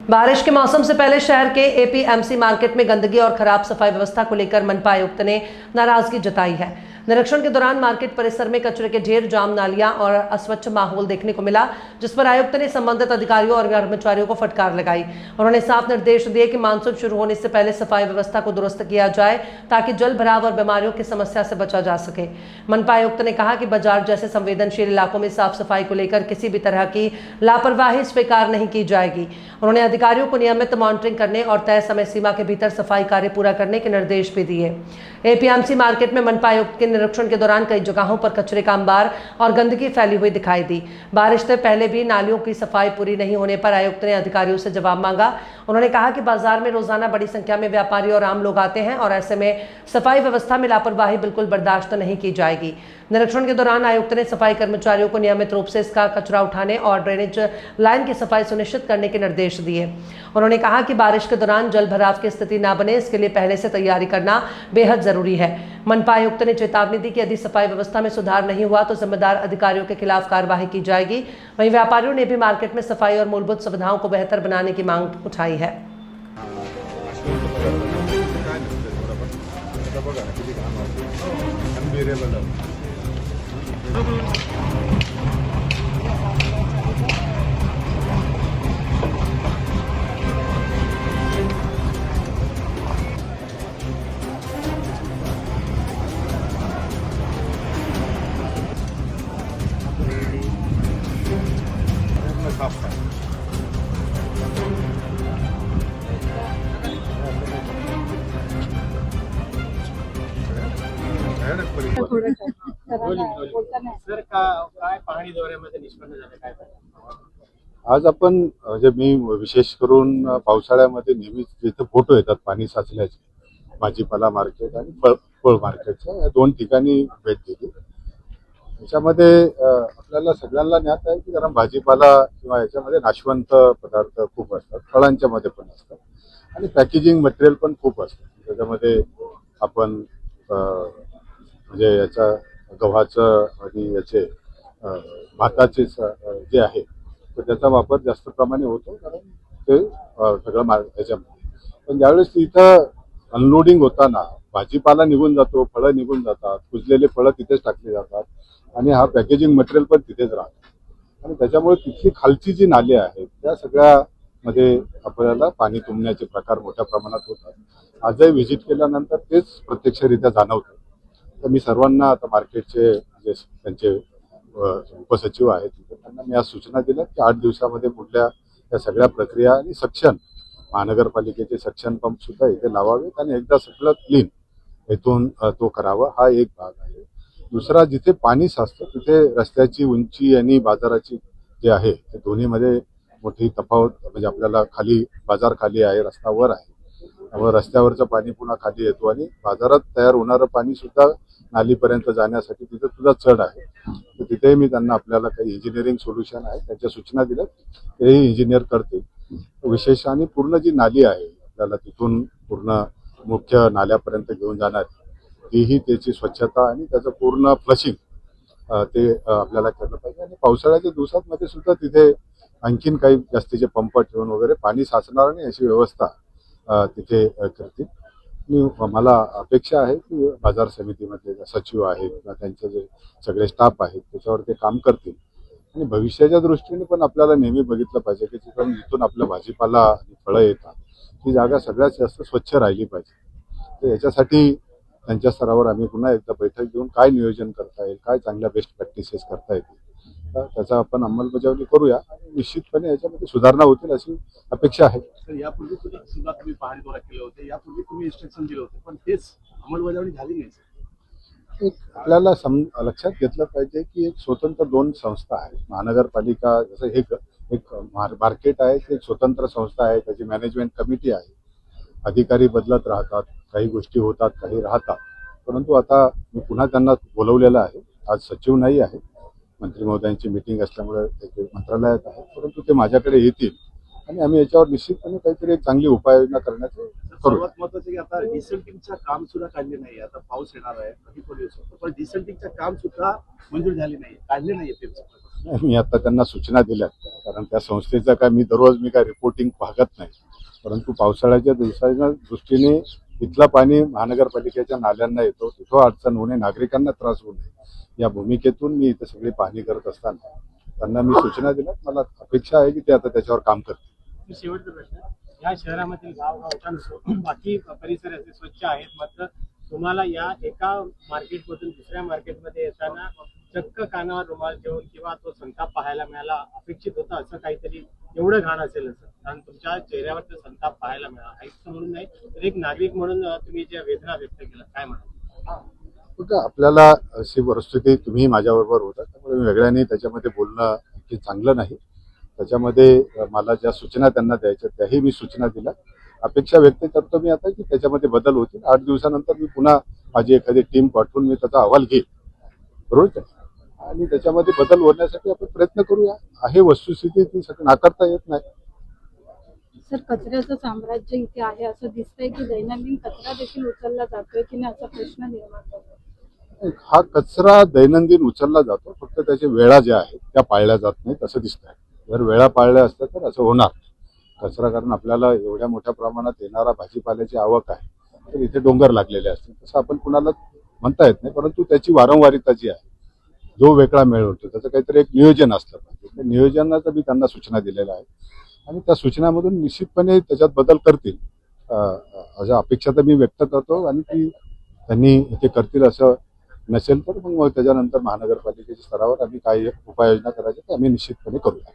बारिश के मौसम से पहले शहर के एपीएमसी मार्केट में गंदगी और खराब सफाई व्यवस्था को लेकर मनपा आयुक्त ने नाराजगी जताई है। निरीक्षण के दौरान मार्केट परिसर में कचरे के ढेर, जाम नालियां और अस्वच्छ माहौल देखने को मिला, जिस पर आयुक्त ने संबंधित अधिकारियों और कर्मचारियों को फटकार लगाई। उन्होंने साफ निर्देश दिए कि मानसून शुरू होने से पहले सफाई व्यवस्था को दुरुस्त किया जाए ताकि जल भराव और बीमारियों की समस्या से बचा जा सके। मनपा आयुक्त ने कहा कि बाजार जैसे संवेदनशील इलाकों में साफ सफाई को लेकर किसी भी तरह की लापरवाही स्वीकार नहीं की जाएगी। उन्होंने अधिकारियों को नियमित मॉनिटरिंग करने और तय समय सीमा के भीतर सफाई कार्य पूरा करने के निर्देश भी दिए। एपीएमसी मार्केट में मनपा आयुक्त के निरीक्षण के दौरान कई जगहों पर कचरे का अंबार और गंदगी फैली हुई दिखाई दी। बारिश से पहले भी नालियों की सफाई पूरी नहीं होने पर आयुक्त ने अधिकारियों से जवाब मांगा। उन्होंने कहा कि बाजार में रोजाना बड़ी संख्या में व्यापारी और आम लोग आते हैं और ऐसे में सफाई व्यवस्था में लापरवाही बिल्कुल बर्दाश्त नहीं की जाएगी। निरीक्षण के दौरान आयुक्त ने सफाई कर्मचारियों को नियमित रूप से इसका कचरा उठाने और ड्रेनेज लाइन की सफाई सुनिश्चित करने के निर्देश दिए। उन्होंने कहा कि बारिश के दौरान जल भराव की स्थिति न बने, इसके लिए पहले से तैयारी करना बेहद जरूरी है। मनपा आयुक्त ने चेतावनी दी कि यदि सफाई व्यवस्था में सुधार नहीं हुआ तो जिम्मेदार अधिकारियों के खिलाफ कार्रवाई की जाएगी। वहीं व्यापारियों ने भी मार्केट में सफाई और मूलभूत सुविधाओं को बेहतर बनाने की मांग उठाई है। सर काय पाहणी दौऱ्यामध्ये निष्पन्न झालं काय? आज आपण म्हणजे मी विशेष करून पावसाळ्यामध्ये नेहमीच जिथे फोटो येतात पाणी साचल्याचे, भाजीपाला मार्केट आणि फळ मार्केटच्या या दोन ठिकाणी भेट दिली। त्याच्यामध्ये आपल्याला सगळ्यांना ज्ञात आहे की कारण भाजीपाला किंवा याच्यामध्ये नाशवंत पदार्थ खूप असतात, फळांच्या मध्ये पण असतात आणि पॅकेजिंग मटेरियल पण खूप असतं। त्याच्यामध्ये आपण म्हणजे याचा गव्हाचं आणि याचे भाताचे जे आहे तर त्याचा वापर जास्त प्रमाणे होतो कारण ते सगळं याच्यामध्ये। पण ज्यावेळेस इथं अनलोडिंग होताना भाजीपाला निघून जातो, फळं निघून जातात, कुजलेले फळं तिथेच टाकली जातात आणि हा पॅकेजिंग मटेरियल पण तिथेच राहतं आणि त्याच्यामुळे तिथली खालची जी नाली आहेत त्या सगळ्यामध्ये आपल्याला पाणी तुंबण्याचे प्रकार मोठ्या प्रमाणात होतात। आजही व्हिजिट केल्यानंतर तेच प्रत्यक्षरित्या जाणवतं। तर मी सर्वांना आता मार्केटचे जे त्यांचे उपसचिव आहेत त्यांना मी आज सूचना दिल्या की 8 दिवसामध्ये पुढल्या या सगळ्या प्रक्रिया आणि सक्शन महानगरपालिकेचे सक्शन पंप सुद्धा इथे लावावेत आणि एकदा सगळं क्लीन इथून तो करावा, हा एक भाग आहे। दुसरा, जिथे पाणी साचतं तिथे रस्त्याची उंची आणि बाजाराची जे आहे ते दोन्हीमध्ये मोठी तफावत, म्हणजे आपल्याला खाली बाजार खाली आहे, रस्ता वर आहे, त्यामुळे रस्त्यावरचं पाणी पुन्हा खाली येतो आणि बाजारात तयार होणारं पाणी सुद्धा नालीपर्यंत जाण्यासाठी तिथे सुद्धा चढ आहे। तर तिथे मी त्यांना आपल्याला काही इंजिनिअरिंग सोल्युशन आहे त्याच्या सूचना दिल्या, तेही इंजिनियर करतील। विशेष आणि पूर्ण जी नाली आहे आपल्याला तिथून पूर्ण मुख्य नाल्यापर्यंत घेऊन जाणार तीही त्याची स्वच्छता आणि त्याचं पूर्ण फ्लशिंग ते आपल्याला केलं पाहिजे आणि पावसाळ्याच्या दिवसांमध्ये सुद्धा तिथे आणखीन काही जास्तीचे पंप ठेवून वगैरे पाणी साचणार नाही अशी व्यवस्था तिथे करतील। मला अपेक्षा आहे की बाजार समितीमध्ये सचिव आहेत किंवा त्यांचे जे सगळे स्टाफ आहेत त्याच्यावर ते काम करतील आणि भविष्याच्या दृष्टीने पण आपल्याला नेहमी बघितलं पाहिजे की जिथून आपला भाजीपाला आणि फळं येतात ती जागा सगळ्यात जास्त स्वच्छ राहिली पाहिजे। तर याच्यासाठी त्यांच्या स्तरावर आम्ही पुन्हा एकदा बैठक घेऊन काय नियोजन करता येईल, काय चांगल्या बेस्ट प्रॅक्टिसेस करता येतील त्याचा आपण अंमलबजावणी करूया आणि निश्चितपणे याच्यामध्ये सुधारणा होतील अशी अपेक्षा आहे। सर, यापूर्वी सुद्धा तुम्ही पाहणी दौरा केले होते, यापूर्वी तुम्ही इन्स्ट्रक्शन दिले होते पण तेच अंमलबजावणी झाली नाही। एक आपल्याला लक्षात घेतलं पाहिजे की एक स्वतंत्र दोन संस्था आहेत। महानगरपालिका जसं एक मार्केट आहे, एक स्वतंत्र संस्था आहे, त्याची मॅनेजमेंट कमिटी आहे, अधिकारी बदलत राहतात, काही गोष्टी होतात, काही राहतात। परंतु आता मी पुन्हा त्यांना बोलवलेलं आहे, आज सचिव नाही आहे, मंत्री महोदयांची मीटिंग असल्यामुळे ते मंत्रालयात आहे, परंतु ते माझ्याकडे येतील आणि आम्ही याच्यावर निश्चितपणे काहीतरी एक चांगली उपाययोजना करण्याचं करू। सर्वात महत्त्वाचं की आता डिसल्टिंगचं काम सुद्धा काढले नाही, आता पाऊस येणार आहे, कधी पण येऊ शकतो, पण डिसल्टिंगचं काम सुद्धा मंजूर झाले नाही, काढले नाही। मी आता त्यांना सूचना दिल्यात, कारण त्या संस्थेचं काय मी दररोज काय रिपोर्टिंग पाहत नाही, परंतु पावसाळ्याच्या दिवसाच्या दृष्टीने इथलं पाणी महानगरपालिकेच्या नाल्यांना येतो, तिथं अडचण होणे, नागरिकांना त्रास होऊ नये या भूमिकेतून मी इथं सगळी पाहणी करत असताना त्यांना मी सूचना दिल्यात. मला अपेक्षा आहे की ते आता त्याच्यावर काम करतील. शेवटचा प्रश्न, या शहरामधील गावगावच्या बाकी परिसर असे स्वच्छ आहेत, मात्र तुम्हाला या एका मार्केटमधून दुसऱ्या मार्केटमध्ये येताना चक्क कानावर रुमाल ठेवून किंवा तो संताप पाहायला मिळाला, अपेक्षित होता असं काहीतरी, एवढं घाण असेल असं, कारण तुमच्या चेहऱ्यावर तो संताप पाहायला मिळाला. आयुक्त म्हणून नाही तर एक नागरिक म्हणून तुम्ही ज्या वेदना व्यक्त केल्या, काय म्हणाल? बघा, आपल्याला अशी परिस्थिती, तुम्ही माझ्याबरोबर होता त्यामुळे वेगळ्याने त्याच्यामध्ये बोलणं की चांगलं नाही. त्याच्यामध्ये मला ज्या सूचना त्यांना द्यायच्या त्याही मी सूचना दिल्या. अपेक्षा व्यक्त करतो मी आता की त्याच्यामध्ये बदल होतील. 8 दिवसानंतर मी पुन्हा माझी एखादी टीम पाठवून मी त्याचा अहवाल घेईल, बरोबर, आणि त्याच्यामध्ये बदल होण्यासाठी आपण प्रयत्न करूया. आहे वस्तुस्थिती, ती सगळं नाकारता येत नाही. सर, कचऱ्याचं साम्राज्य इथे आहे असं दिसतंय की दैनंदिन कचरा देखील उचलला जातोय की नाही असा प्रश्न निर्माण होतो. हा कचरा दैनंदिन उचलला जातो, फक्त त्याच्या वेळा ज्या आहेत त्या पाळल्या जात नाहीत असं दिसतंय. जर वेळा पाळल्या असत्या तर असं होणार कचरा, कारण आपल्याला एवढ्या मोठ्या प्रमाणात येणारा भाजीपाल्याची आवक आहे, तर इथे डोंगर लागलेले असतील, तसं आपण कुणाला म्हणता येत नाही. परंतु त्याची वारंवारिता जी आहे, जो वेगळा मेळ होतो, त्याचं काहीतरी एक नियोजन असलं पाहिजे. त्या नियोजनाचं मी त्यांना सूचना दिलेल्या आहेत आणि त्या सूचनामधून निश्चितपणे त्याच्यात बदल करतील अशा अपेक्षा तर मी व्यक्त करतो. आणि ती त्यांनी ते करतील असं नसेल तर मग त्याच्यानंतर महानगरपालिकेच्या स्तरावर आम्ही काही उपाययोजना करायच्या ते आम्ही निश्चितपणे करूया.